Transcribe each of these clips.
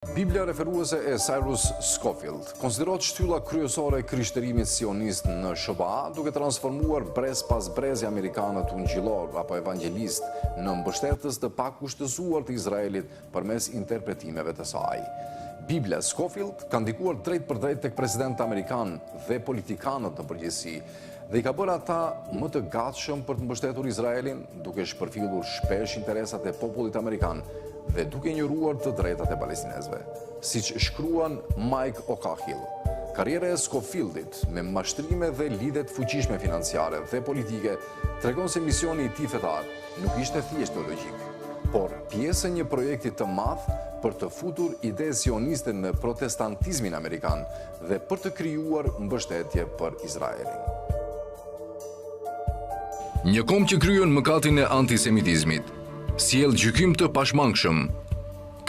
Biblia referuese e Cyrus Scofield konsiderohet shtylla kryesore e krishterimit sionist në SBA, duke transformuar brez pas brezi amerikanët ungjillor apo evangelist në mbështetës të pakushtëzuar të Izraelit përmes interpretimeve të saj. Biblia Scofield ka ndikuar drejt për drejt tek presidentët amerikan dhe politikanët në përgjithësi, dhe i ka bërë ata më të gatshëm për të mbështetur Izraelin, duke shpërfillur shpesh interesat e popullit amerikan dhe duke injoruar të drejtat e palestinezëve. Siç shkruan Mike O'Cahill, karriera e Scofieldit me mashtrime dhe lidhje të fuqishme financiare dhe politike tregon se misioni i tij fetar nuk ishte thjesht teologjik, por pjesë e një projekti të madh për të futur ide sioniste në protestantizmin amerikan dhe për të krijuar mbështetje për Izraelin. Një kom që kryen mëkatin e antisemitizmit, sjell gjykim të pashmangshëm.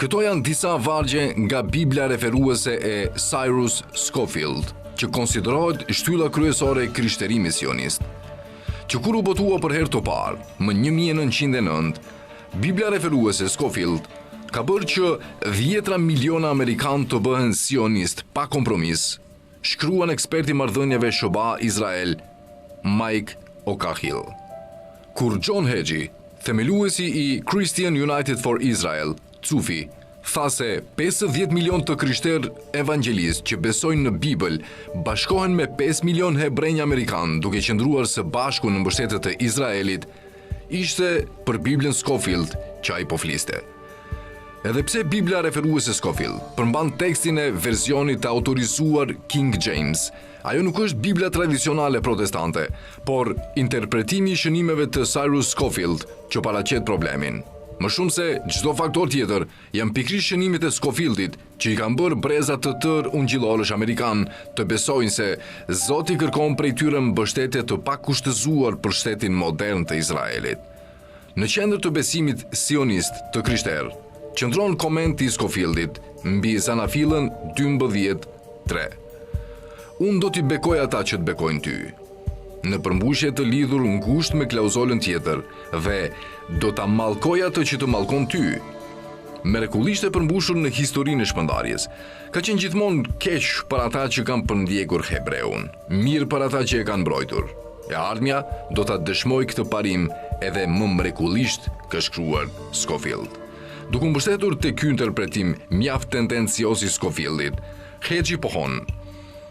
Këto janë disa vargje nga Biblia referuese e Cyrus Scofield, që konsiderohet shtylla kryesore e krishterimit sionist. Që kur u botua për herë të parë, më 1909, Biblia referuese Scofield ka bërë që 10 miliona amerikanë të bëhen sionist pa kompromis, shkruan eksperti marrëdhënieve SBA Izrael, Mike O'Cahill. Kur John Hagee, themeluesi i Christian United for Israel, CUFI, tha se 50 milion të krishterë evangelist që besojnë në Bibël bashkohen me 5 milion hebrenj amerikan duke qëndruar së bashku në mbështetjet e Izraelit, ishte për Biblën Scofield që ai po fliste. Edhe pse Biblia referuese Scofield përmban tekstin e versionit të autorizuar King James, ajo nuk është Biblia tradicionale protestante, por interpretimi i shënimeve të Cyrus Scofield që paraqet problemin. Më shumë se çdo faktor tjetër, janë pikërisht shënimet e Scofieldit që i kanë bërë brezat të tërë ungjillorësh amerikan të besojnë se Zoti kërkon prej tyre mbështetje të pakushtëzuar për shtetin modern të Izraelit. Në qendër të besimit sionist të krishterë qëndron komenti i Scofieldit mbi Zanafilën 12:3. Unë do t'i bekoj ata që të bekojnë ty, në përmbushje të lidhur ngushtë me klauzolën tjetër, dhe do t'a mallkoj atë që të mallkon ty. Mrekullisht e përmbushur në historinë e shpërndarjes, ka qenë gjithmonë keq për ata që kanë përndjekur hebreun, mirë për ata që e kanë mbrojtur. E ardhmja do t'a dëshmoj këtë parim edhe më mrekullisht, ka shkruar Scofield. Duke mbështetur te ky interpretim mjaft tendencioz i Scofieldit, Hagee pohon: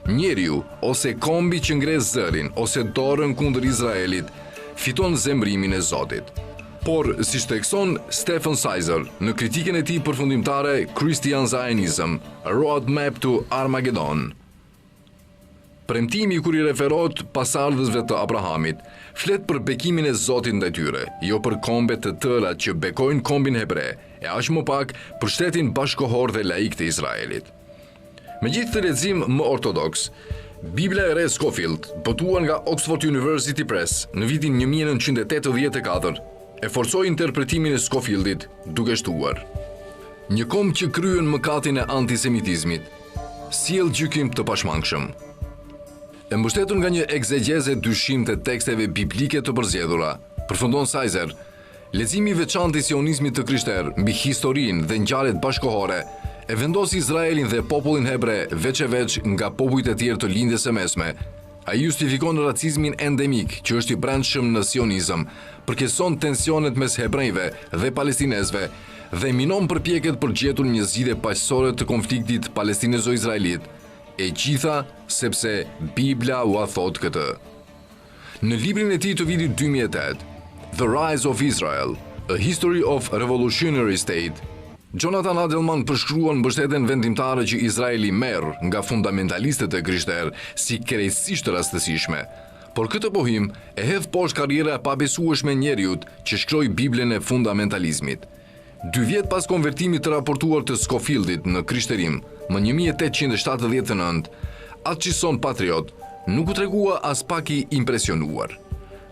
njeriu ose kombi që ngres zërin ose dorën kundër Izraelit fiton zemrimin e Zotit. Por, siç thekson Stephen Sizer në kritikën e tij përfundimtare Christian Zionism, A Roadmap to Armageddon, premtimi kur i referohet pasardhësve të Abrahamit, flet për bekimin e Zotit ndaj tyre, jo për kombet të tëra që bekojnë kombin hebre, e aq më pak për shtetin bashkohor dhe laik të Izraelit. Me gjithë të lexim më ortodoks, Biblia e re Scofield, botuar nga Oxford University Press në vitin 1984, e forcoi interpretimin e Scofieldit duke shtuar: një kom që kryen mëkatin e antisemitizmit, sjell gjykim të pashmangshëm. E mbështetur nga një egzegeze dyshim të teksteve biblike të përzgjedhura, përfundon Sizer, leximi i veçantë i sionizmit të krishterë mbi historinë dhe ngjarjet bashkohore e vendos Izraelin dhe popullin hebre veç e veç nga popujt e tjerë të lindjes së mesme. Ai justifikon racizmin endemik që është i brendshëm në sionizëm, përkeson tensionet mes hebrejve dhe palestinezëve dhe minon përpjekjet për gjetur një zgjidhje paqësore të konfliktit palestinezo-izraelit, e gjitha sepse Biblia u thot këtë. Në librin e tij të vitit 2008, The Rise of Israel, A History of Revolutionary State, Jonathan Adelman përshkruan mbështetjen vendimtare që Izraeli merr nga fundamentalistët e krishterë si krejtësisht të rastësishme, por këtë pohim e hedh poshtë karriera e pabesueshme e njeriut që shkroi Biblën e fundamentalizmit. 2 vjet pas konvertimit të raportuar të Scofieldit në krishterim, më 1879, Atchison Patriot nuk u tregua as pak i impresionuar.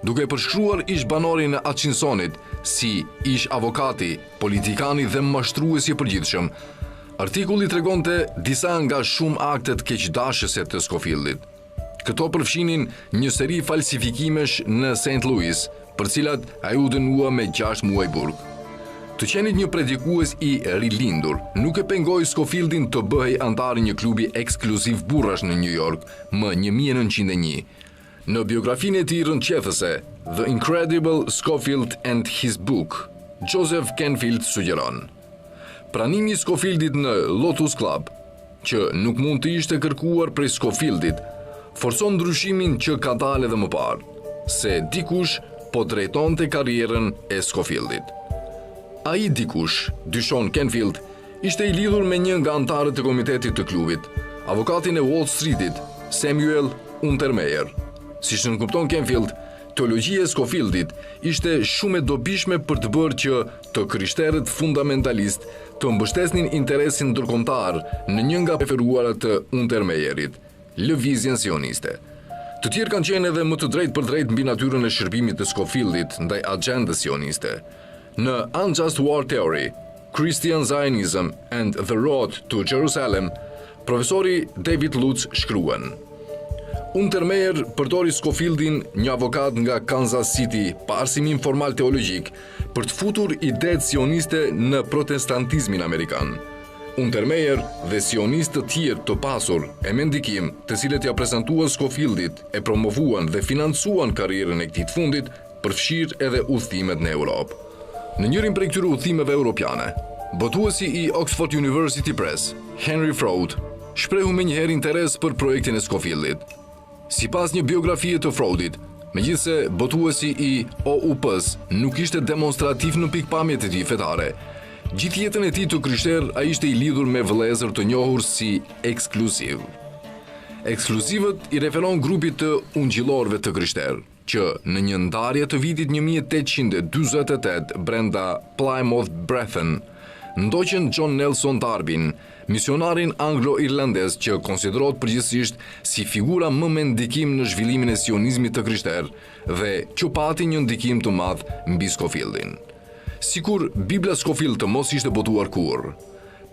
Duke përshkruar ish banorin e Atchisonit si ish avokati, politikani dhe mashtruesi i përgjithshëm, artikulli tregonte disa nga shumë aktet keqdashëse të Scofieldit. Këto përfshinin një seri falsifikimesh në St. Louis, për cilat ai u dënua me 6 muaj burg. Të qenit një predikues i rilindur nuk e pengoi Scofieldin të bëhej antar i një klubi ekskluziv burrash në New York më 1901. Në biografinë e tij rëndqethëse, The Incredible Scofield and His Book, Joseph Canfield sugjeron: pranimi i Scofieldit në Lotus Club, që nuk mund të ishte kërkuar prej Scofieldit, forcon ndryshimin që ka dalë edhe më parë, se dikush po drejtonte karrierën e Scofieldit. Ai dikush, dyshon Canfield, ishte i lidhur me një nga antarët e komitetit të klubit, avokatin e Wall Streetit, Samuel Untermeyer. Siç nënkupton Canfield, teologjia e Scofieldit ishte shumë e dobishme për të bërë që të krishterët fundamentalist të mbështesnin interesin ndërkombëtar në një nga preferuarat të Untermeyerit, lëvizjen sioniste. Të tjerë kanë qenë edhe më të drejtë për drejtë mbi natyrën e shërbimit të Scofieldit ndaj agjendës sioniste. Në Unjust War Theory, Christian Zionism and the Road to Jerusalem, profesori David Lutz shkruan: Untermeyer përdori Scofieldin, një avokat nga Kansas City pa arsimim formal teologjik, për të futur idetë sioniste në protestantizmin amerikan. Untermeyer dhe sionistë të tjerë të pasur e me ndikim, të cilët ja prezantuan Scofieldit, e promovuan dhe financuan karrierën e këtij të fundit, përfshirë edhe udhëtimet në Europë. Në njërin prej këtyre udhëtimeve europiane, botuesi i Oxford University Press, Henry Fraud, shprehu menjëherë interes për projektin e Scofieldit. Sipas një biografie të Fraudit, megjithse botuesi i OUP-s nuk ishte demonstrativ në pikpamjet e tij fetare, gjithë jetën e tij të krishter ai ishte i lidhur me vëllezër të njohur si ekskluziv. Ekskluzivët i referon grupit të ungjillorëve të krishterë, që në një ndarje të vitit 1848 brenda Plymouth Brethren, ndoqën John Nelson Darby, misionarin anglo-irlandez që konsiderohet përgjithsisht si figura më me ndikim në zhvillimin e sionizmit të krishterë dhe që pati një ndikim të madh mbi Scofieldin. Sikur Bibla Scofield të mos ishte botuar kurrë,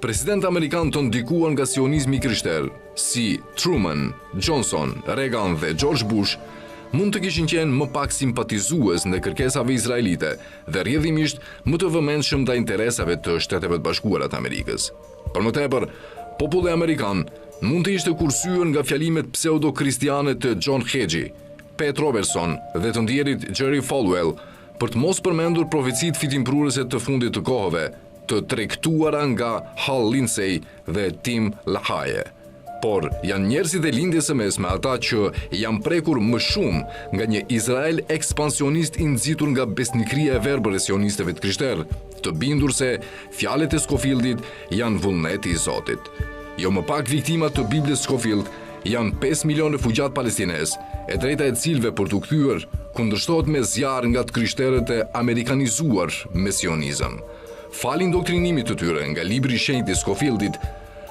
president amerikan të ndikuar nga sionizmi krishterë, si Truman, Johnson, Reagan dhe George Bush, mund të kishin qenë më pak simpatizues ndaj kërkesave izraelite dhe rrjedhimisht më të vëmendshëm ndaj interesave të Shteteve të Bashkuara të Amerikës. Për më tepër, populli amerikan mund të ishte kursyer nga fjalimet pseudo-kristiane të John Hagee, Pat Robertson dhe të ndjerit Jerry Falwell për të mos përmendur profecitë fitimprurëse të fundit të kohëve, të tregtuara nga Hal Lindsey dhe Tim LaHaye. Por janë njerëzit e lindjes së mesme ata që janë prekur më shumë nga një Izrael ekspansionist i nxitur nga besnikëria e verbër e sionistëve të krishterë, të bindur se fjalët e Scofieldit janë vullneti i Zotit. Jo më pak viktima të Biblës Scofield janë 5 milionë refugjat palestinez, e drejta e cilëve për t'u kthyer kundërshtohet me zjarr nga të krishterët e amerikanizuar me sionizëm. Falin doktrinimit të tyre nga libri i shenjtë i Scofieldit,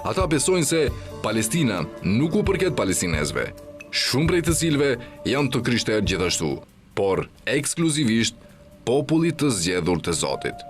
ata besojnë se Palestina nuk u përket palestinezëve, shumë prej të cilëve janë të krishterë gjithashtu, por ekskluzivisht popullit të zgjedhur të Zotit.